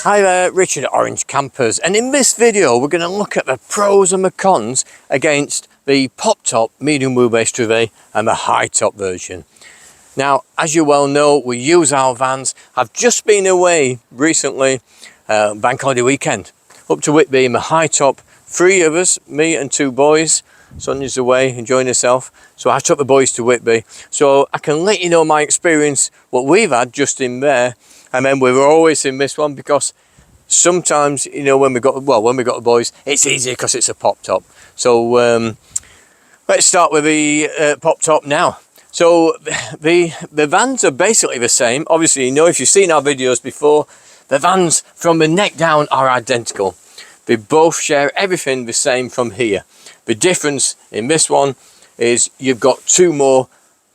Hi there, Richard at Orange Campers, and in this video we're going to look at the pros and the cons against the pop-top medium wheelbase Trouvaille and the high-top version. Now, as you well know, we use our vans. I've just been away recently, bank holiday weekend, up to Whitby in the high-top. 3 of us, me and 2 boys. Sonia's away enjoying herself, so I took the boys to Whitby, so I can let you know my experience, what we've had just in there. And then we were always in this one because sometimes, you know, when we got the boys, it's easier because it's a pop top. So let's start with the pop top now. So the vans are basically the same. Obviously, you know, if you've seen our videos before, the vans from the neck down are identical. They both share everything the same from here. The difference in this one is you've got 2 more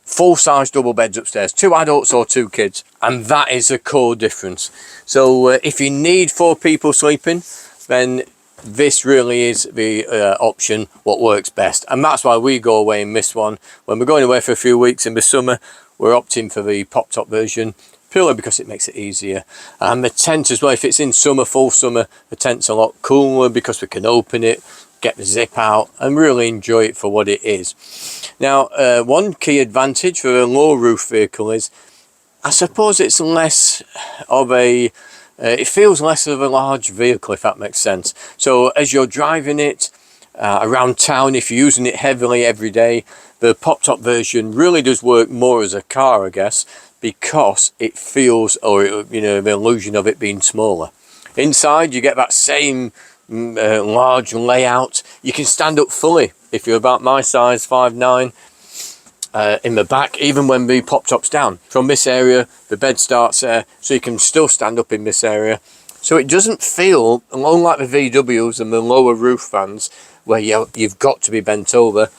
full-size double beds upstairs, 2 adults or 2 kids, and that is a core difference. So if you need 4 people sleeping, then this really is the option what works best, and that's why we go away in this one. When we're going away for a few weeks in the summer, we're opting for the pop-top version purely because it makes it easier. And the tent as well, if it's in summer, full summer, the tent's a lot cooler because we can open it, get the zip out and really enjoy it for what it is. Now, one key advantage for a low roof vehicle is, I suppose it's less of a, it feels less of a large vehicle, if that makes sense. So as you're driving it around town, if you're using it heavily every day, the pop-top version really does work more as a car, I guess, because it feels, or you know, the illusion of it being smaller. Inside you get that same large layout. You can stand up fully if you're about my size, 5'9", in the back, even when the pop top's down. From this area the bed starts there, so you can still stand up in this area. So it doesn't feel, unlike the VWs and the lower roof vans where you've got to be bent over,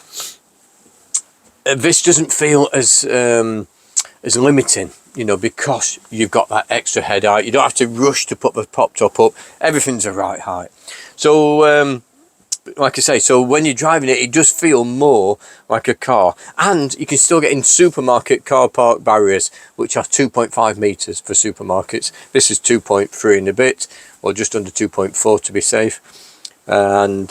this doesn't feel as limiting, you know, because you've got that extra head height. You don't have to rush to put the pop top up. Everything's the right height. So like I say, so when you're driving it, it does feel more like a car. And you can still get in supermarket car park barriers, which are 2.5 meters for supermarkets. This is 2.3 and a bit, or just under 2.4 to be safe. And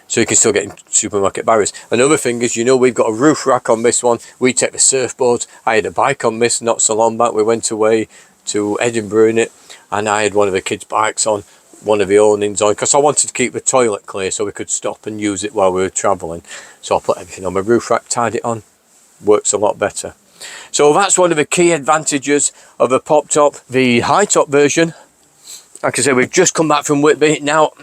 so you can still get in supermarket barriers. Another thing is, you know, we've got a roof rack on this one. We take the surfboards. I had a bike on this not so long back. We went away to Edinburgh in it, and I had one of the kids' bikes on, one of the awnings on, because I wanted to keep the toilet clear so we could stop and use it while we were travelling. So I put everything on my roof rack, tied it on. Works a lot better. So that's one of the key advantages of a pop top. The high top version, like I said, we've just come back from Whitby. Now,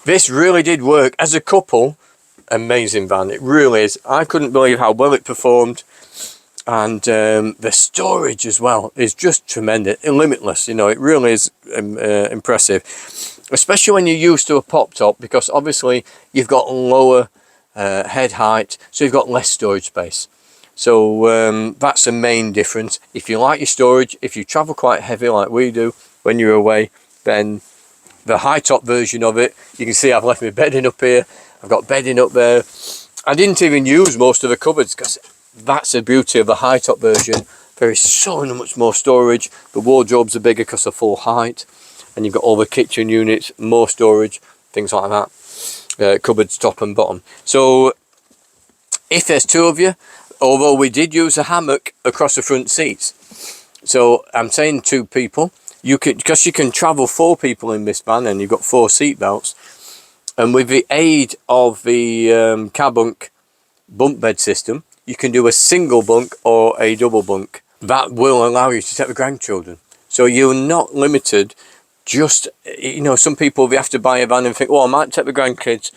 this really did work as a couple. Amazing van, it really is. I couldn't believe how well it performed, and the storage as well is just tremendous, limitless. You know, it really is impressive, especially when you're used to a pop top, because obviously you've got lower head height, so you've got less storage space. So that's the main difference. If you like your storage, if you travel quite heavy like we do when you're away, then the high top version of it, you can see I've left my bedding up here, I've got bedding up there. I didn't even use most of the cupboards because that's the beauty of the high top version. There is so much more storage. The wardrobes are bigger because of full height, and you've got all the kitchen units, more storage, things like that. Cupboards top and bottom. So if there's 2 of you, although we did use a hammock across the front seats, so I'm saying 2 people, you could, because you can travel 4 people in this van, and you've got 4 seat belts, and with the aid of the Cabbunk bunk bed system, you can do a single bunk or a double bunk. That will allow you to take the grandchildren, so you're not limited. Just, you know, some people, they have to buy a van and think, oh, I might take the grandkids,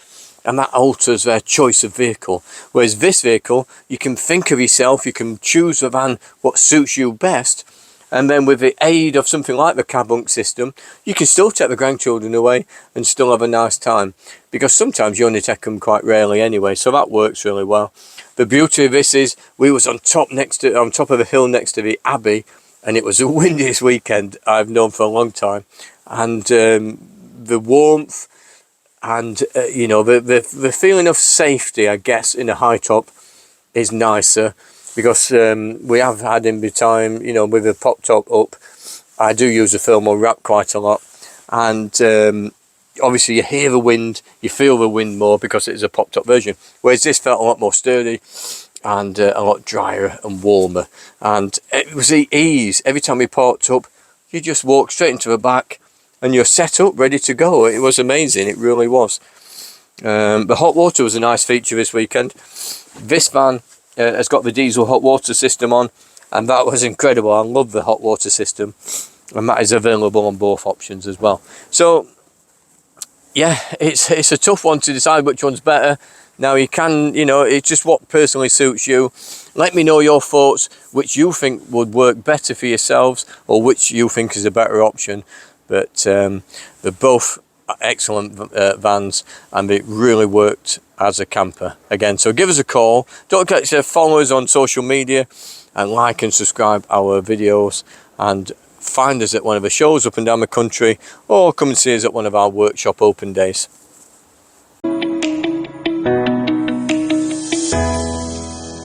and that alters their choice of vehicle. Whereas this vehicle, you can think of yourself, you can choose the van what suits you best. And then with the aid of something like the Cabbunk system, you can still take the grandchildren away and still have a nice time. Because sometimes you only take them quite rarely anyway, so that works really well. The beauty of this is, we was on top of the hill next to the Abbey, and it was the windiest weekend I've known for a long time. And the warmth and you know, the feeling of safety, I guess, in a high top is nicer. Because we have had in the time, you know, with the pop top up, I do use a thermal wrap quite a lot, and obviously you hear the wind, you feel the wind more because it is a pop top version, whereas this felt a lot more sturdy and a lot drier and warmer, and it was the ease. Every time we parked up, you just walk straight into the back and you're set up ready to go. It was amazing, it really was. The hot water was a nice feature this weekend. This van has got the diesel hot water system on, and that was incredible. I love the hot water system, and that is available on both options as well. So yeah, it's a tough one to decide which one's better. Now you can, you know, it's just what personally suits you. Let me know your thoughts, which you think would work better for yourselves, or which you think is a better option. But they're both excellent vans, and it really worked as a camper again. So give us a call. Don't forget to follow us on social media and like and subscribe our videos, and find us at one of the shows up and down the country, or come and see us at one of our workshop open days.